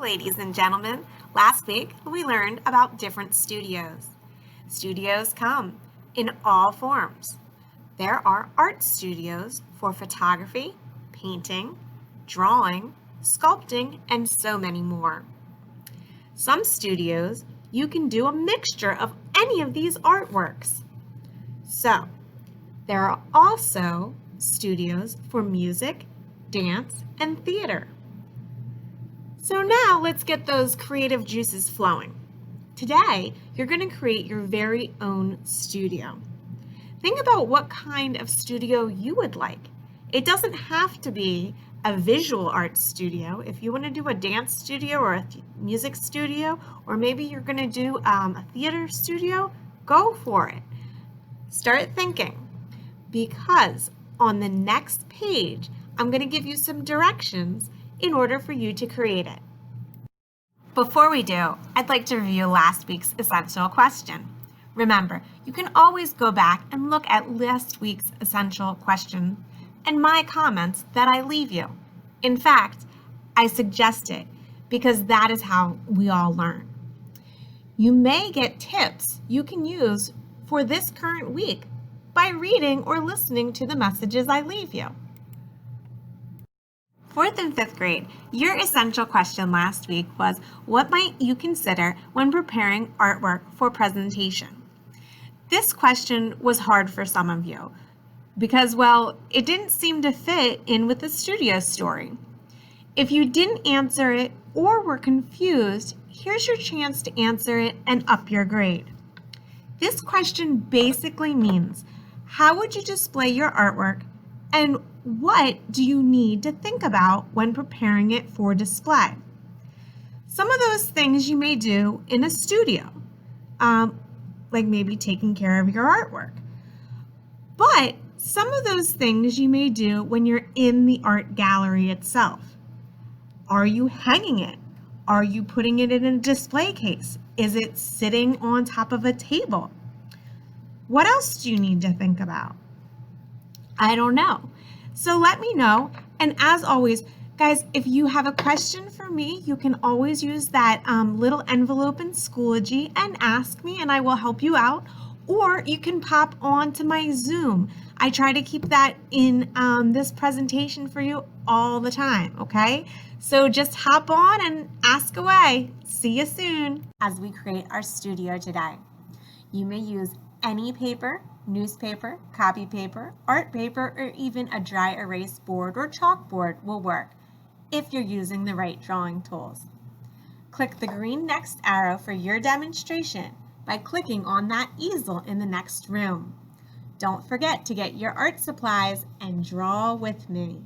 ladies and gentlemen. Last week, we learned about different studios. Studios come in all forms. There are art studios for photography, painting, drawing, sculpting, and so many more. Some studios, you can do a mixture of any of these artworks. So, there are also studios for music, dance, and theater. So now let's get those creative juices flowing. Today, you're going to create your very own studio. Think about what kind of studio you would like. It doesn't have to be a visual art studio. If you want to do a dance studio or a music studio, or maybe you're going to do a theater studio, go for it. Start thinking, because on the next page, I'm going to give you some directions in order for you to create it. Before we do, I'd like to review last week's essential question. Remember, you can always go back and look at last week's essential question and my comments that I leave you. In fact, I suggest it because that is how we all learn. You may get tips you can use for this current week by reading or listening to the messages I leave you. 4th and 5th grade, your essential question last week was, what might you consider when preparing artwork for presentation? This question was hard for some of you because, well, it didn't seem to fit in with the studio story. If you didn't answer it or were confused, here's your chance to answer it and up your grade. This question basically means, how would you display your artwork and what do you need to think about when preparing it for display? Some of those things you may do in a studio, like maybe taking care of your artwork. But some of those things you may do when you're in the art gallery itself. Are you hanging it? Are you putting it in a display case? Is it sitting on top of a table? What else do you need to think about? I don't know. So let me know. And as always, guys, if you have a question for me, you can always use that little envelope in Schoology and ask me, and I will help you out. Or you can pop on to my Zoom. I try to keep that in this presentation for you all the time, okay? So just hop on and ask away. See you soon. As we create our studio today, you may use any paper, newspaper, copy paper, art paper, or even a dry erase board or chalkboard will work if you're using the right drawing tools. Click the green next arrow for your demonstration by clicking on that easel in the next room. Don't forget to get your art supplies and draw with me.